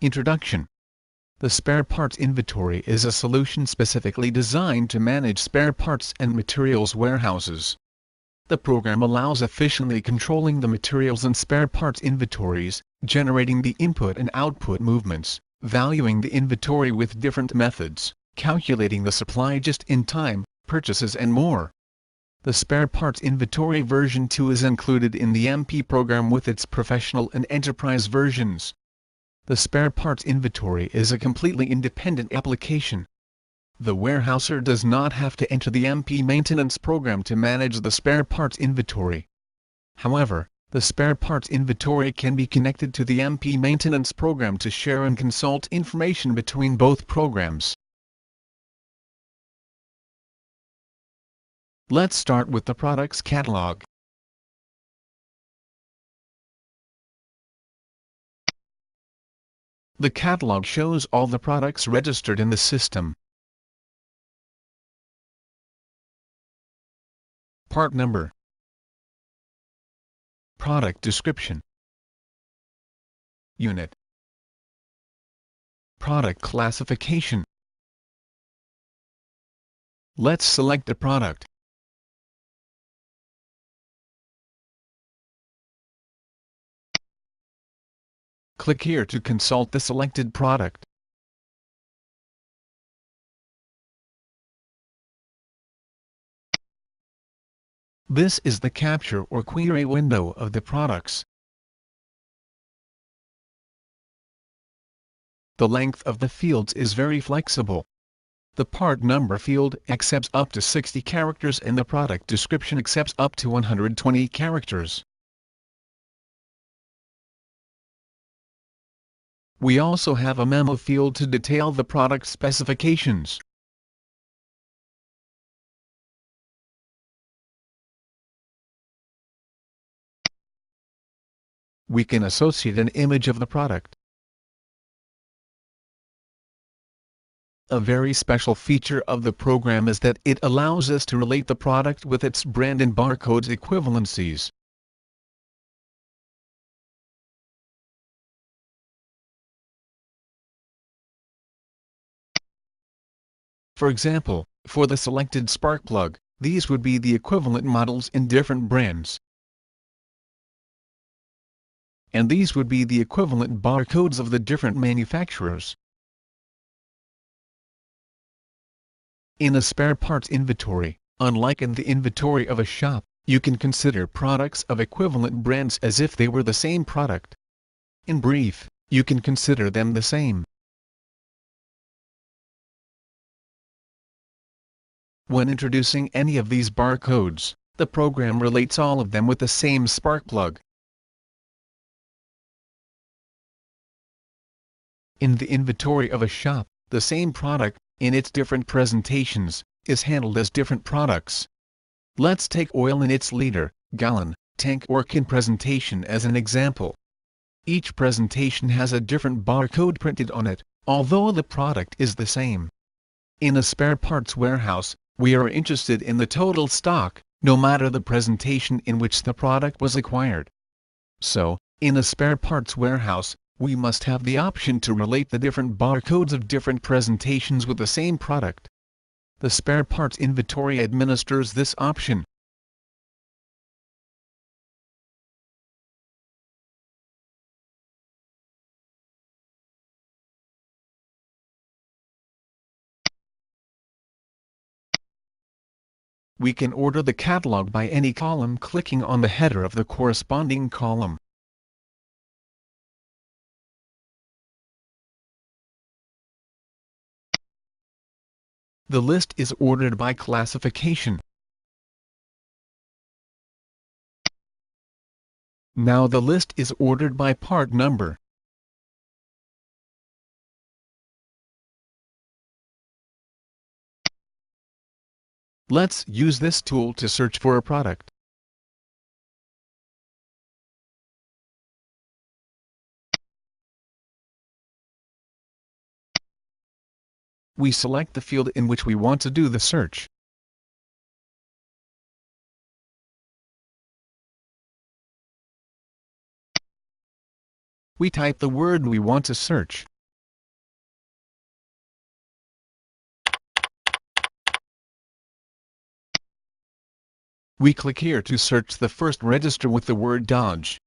Introduction. The spare parts inventory is a solution specifically designed to manage spare parts and materials warehouses. The program allows efficiently controlling the materials and spare parts inventories, generating the input and output movements, valuing the inventory with different methods, calculating the supply just in time, purchases and more. The spare parts inventory version 2 is included in the MP program with its professional and enterprise versions. The spare parts inventory is a completely independent application. The warehouser does not have to enter the MP maintenance program to manage the spare parts inventory. However, the spare parts inventory can be connected to the MP maintenance program to share and consult information between both programs. Let's start with the products catalog. The catalog shows all the products registered in the system. Part number. Product description. Unit. Product classification. Let's select the product. Click here to consult the selected product. This is the capture or query window of the products. The length of the fields is very flexible. The part number field accepts up to 60 characters and the product description accepts up to 120 characters. We also have a memo field to detail the product specifications. We can associate an image of the product. A very special feature of the program is that it allows us to relate the product with its brand and barcode equivalencies. For example, for the selected spark plug, these would be the equivalent models in different brands. And these would be the equivalent barcodes of the different manufacturers. In a spare parts inventory, unlike in the inventory of a shop, you can consider products of equivalent brands as if they were the same product. In brief, you can consider them the same. When introducing any of these barcodes, the program relates all of them with the same spark plug. In the inventory of a shop, the same product, in its different presentations, is handled as different products. Let's take oil in its liter, gallon, tank or can presentation as an example. Each presentation has a different barcode printed on it, although the product is the same. In a spare parts warehouse, we are interested in the total stock, no matter the presentation in which the product was acquired. So, in a spare parts warehouse, we must have the option to relate the different barcodes of different presentations with the same product. The spare parts inventory administers this option. We can order the catalog by any column clicking on the header of the corresponding column. The list is ordered by classification. Now the list is ordered by part number. Let's use this tool to search for a product. We select the field in which we want to do the search. We type the word we want to search. We click here to search the first register with the word Dodge.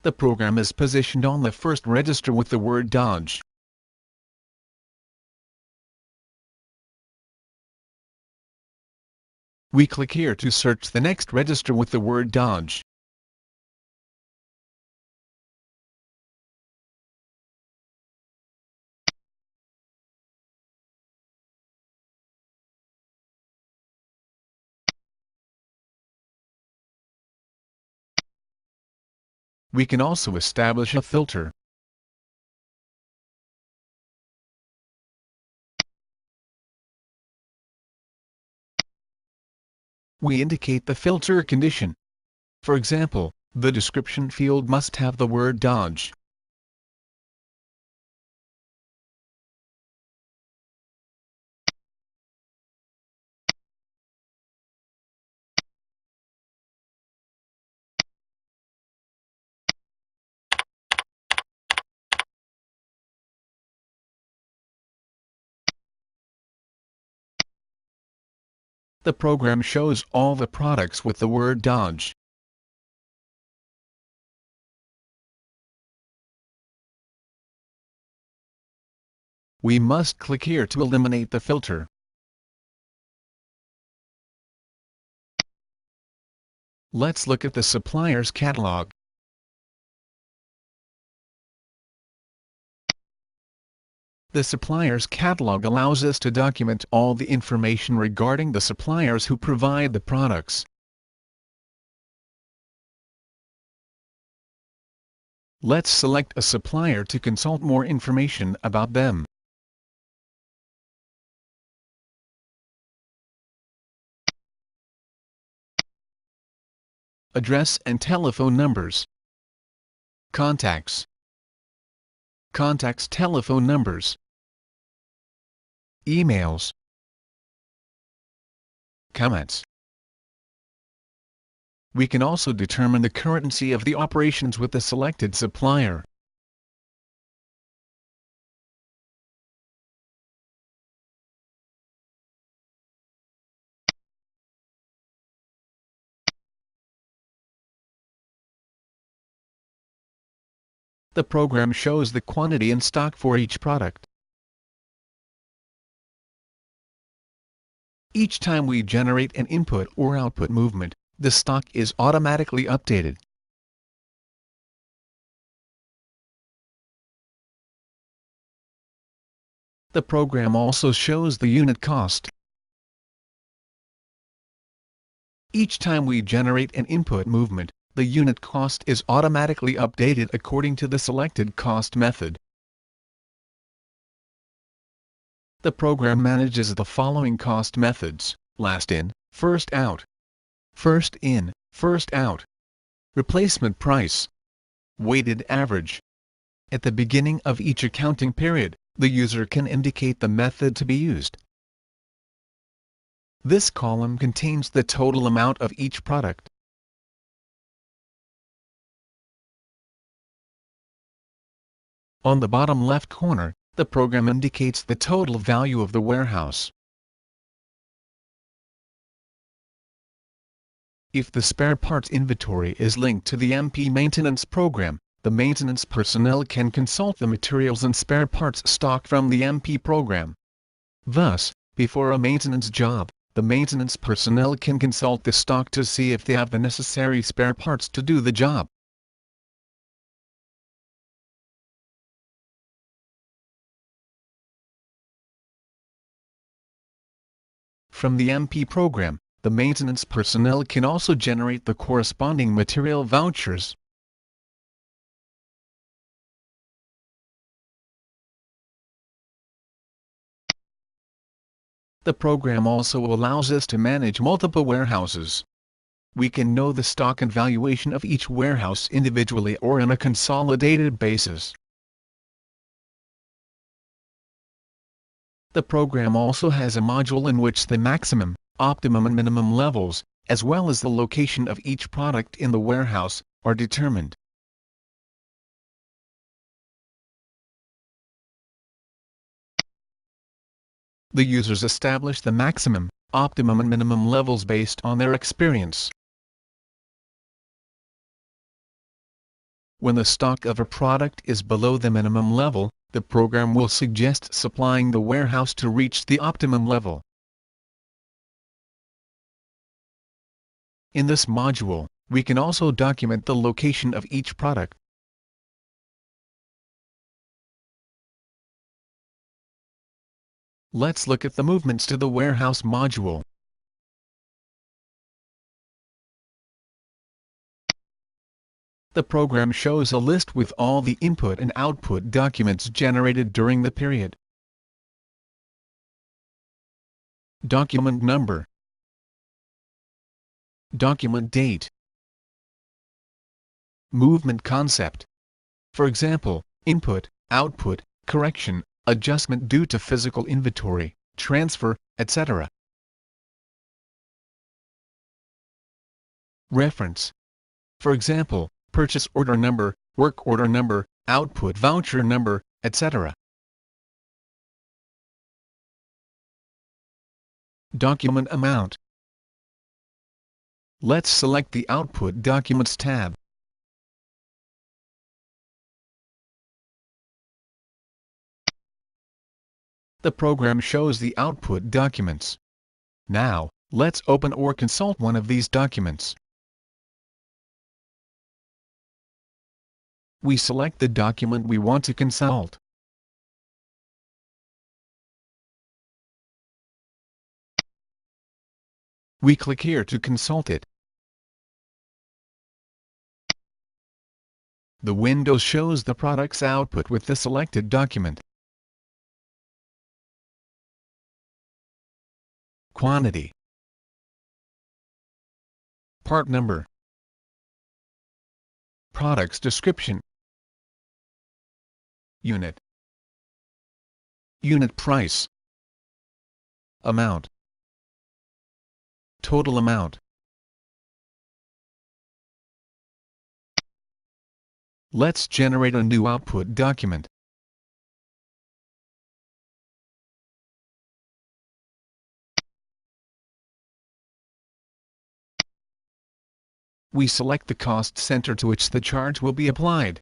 The program is positioned on the first register with the word Dodge. We click here to search the next register with the word Dodge. We can also establish a filter. We indicate the filter condition. For example, the description field must have the word Dodge. The program shows all the products with the word Dodge. We must click here to eliminate the filter. Let's look at the supplier's catalog. The supplier's catalog allows us to document all the information regarding the suppliers who provide the products. Let's select a supplier to consult more information about them. Address and telephone numbers. Contacts. Contacts telephone numbers. Emails. Comments. We can also determine the currency of the operations with the selected supplier. The program shows the quantity in stock for each product. Each time we generate an input or output movement, the stock is automatically updated. The program also shows the unit cost. Each time we generate an input movement, the unit cost is automatically updated according to the selected cost method. The program manages the following cost methods: last in, first out, first in, first out, replacement price, weighted average. At the beginning of each accounting period, the user can indicate the method to be used. This column contains the total amount of each product. On the bottom left corner, the program indicates the total value of the warehouse. If the spare parts inventory is linked to the MP maintenance program, the maintenance personnel can consult the materials and spare parts stock from the MP program. Thus, before a maintenance job, the maintenance personnel can consult the stock to see if they have the necessary spare parts to do the job. From the MP program, the maintenance personnel can also generate the corresponding material vouchers. The program also allows us to manage multiple warehouses. We can know the stock and valuation of each warehouse individually or on a consolidated basis. The program also has a module in which the maximum, optimum and minimum levels, as well as the location of each product in the warehouse, are determined. The users establish the maximum, optimum and minimum levels based on their experience. When the stock of a product is below the minimum level, the program will suggest supplying the warehouse to reach the optimum level. In this module, we can also document the location of each product. Let's look at the movements to the warehouse module. The program shows a list with all the input and output documents generated during the period. Document number, document date, movement concept. For example, input, output, correction, adjustment due to physical inventory, transfer, etc. Reference. For example, purchase order number, work order number, output voucher number, etc. Document amount. Let's select the Output Documents tab. The program shows the output documents. Now, let's open or consult one of these documents. We select the document we want to consult. We click here to consult it. The window shows the product's output with the selected document. Quantity, part number, product's description, unit price, amount, total amount. Let's generate a new output document. We select the cost center to which the charge will be applied.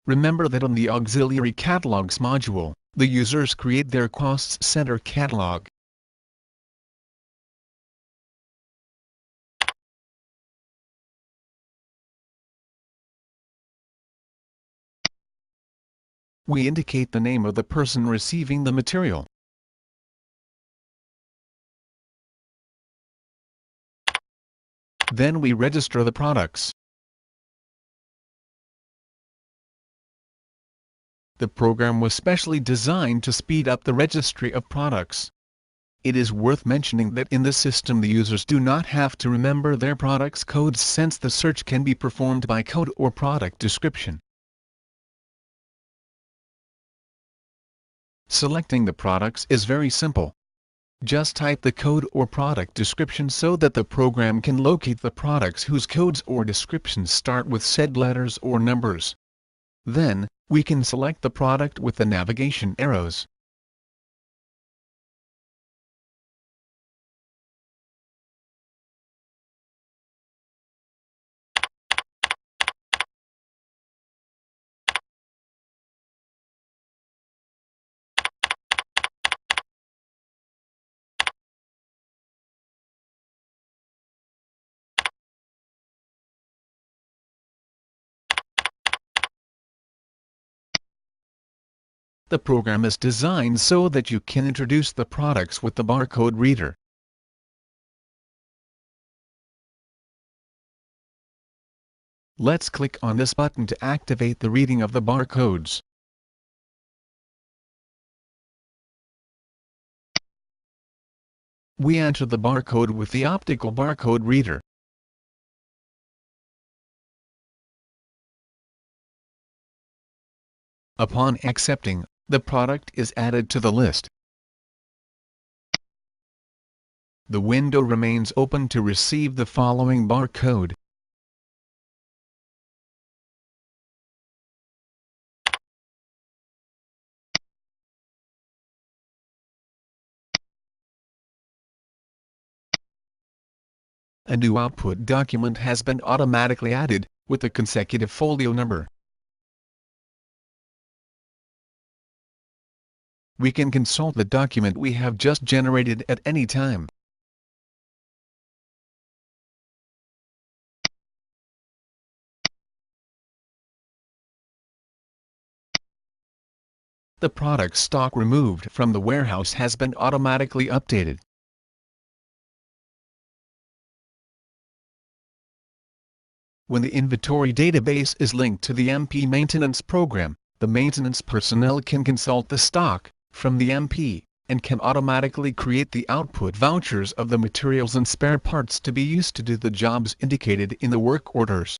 Remember that on the Auxiliary Catalogs module, the users create their cost center catalog. We indicate the name of the person receiving the material. Then we register the products. The program was specially designed to speed up the registry of products. It is worth mentioning that in this system the users do not have to remember their product's codes since the search can be performed by code or product description. Selecting the products is very simple. Just type the code or product description so that the program can locate the products whose codes or descriptions start with said letters or numbers. Then, we can select the product with the navigation arrows. The program is designed so that you can introduce the products with the barcode reader. Let's click on this button to activate the reading of the barcodes. We enter the barcode with the optical barcode reader. Upon accepting, the product is added to the list. the window remains open to receive the following barcode. A new output document has been automatically added, with a consecutive folio number. We can consult the document we have just generated at any time. The product stock removed from the warehouse has been automatically updated. When the inventory database is linked to the MP maintenance program, the maintenance personnel can consult the stock from the MP, and can automatically create the output vouchers of the materials and spare parts to be used to do the jobs indicated in the work orders.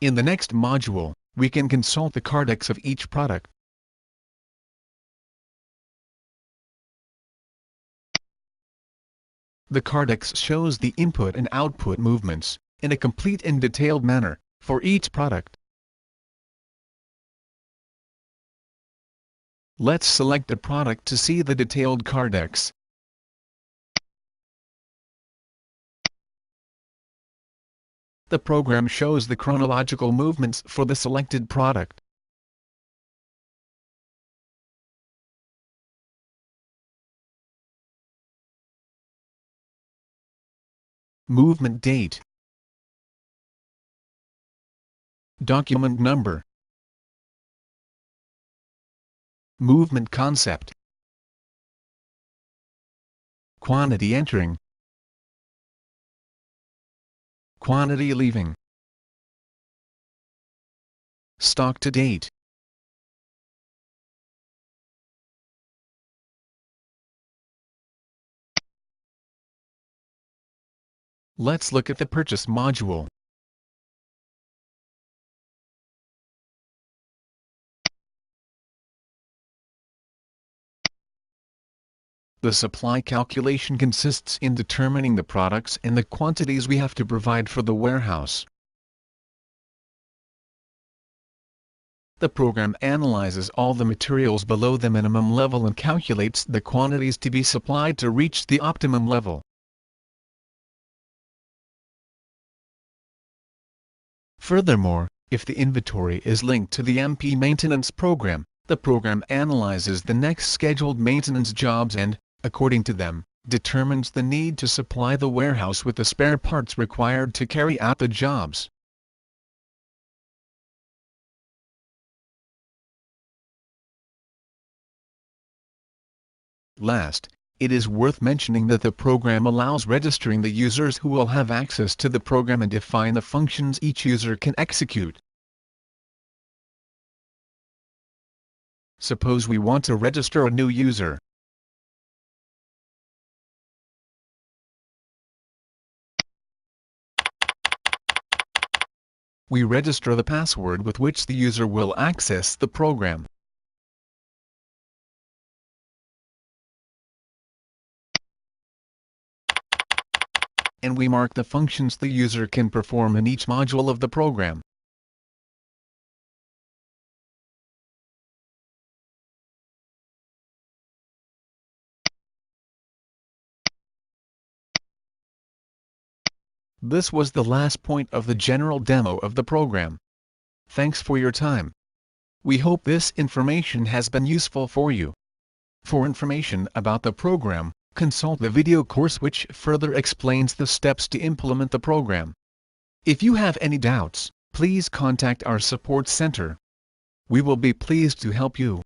In the next module, we can consult the cardex of each product. The cardex shows the input and output movements, in a complete and detailed manner, for each product. Let's select a product to see the detailed cardex. The program shows the chronological movements for the selected product. Movement date, document number, movement concept, quantity entering, quantity leaving, stock to date. Let's look at the purchase module. The supply calculation consists in determining the products and the quantities we have to provide for the warehouse. The program analyzes all the materials below the minimum level and calculates the quantities to be supplied to reach the optimum level. Furthermore, if the inventory is linked to the MP maintenance program, the program analyzes the next scheduled maintenance jobs and, according to them, determines the need to supply the warehouse with the spare parts required to carry out the jobs. Last, it is worth mentioning that the program allows registering the users who will have access to the program and define the functions each user can execute. Suppose we want to register a new user. We register the password with which the user will access the program. And we mark the functions the user can perform in each module of the program. This was the last point of the general demo of the program. Thanks for your time. We hope this information has been useful for you. For information about the program, consult the video course which further explains the steps to implement the program. If you have any doubts, please contact our support center. We will be pleased to help you.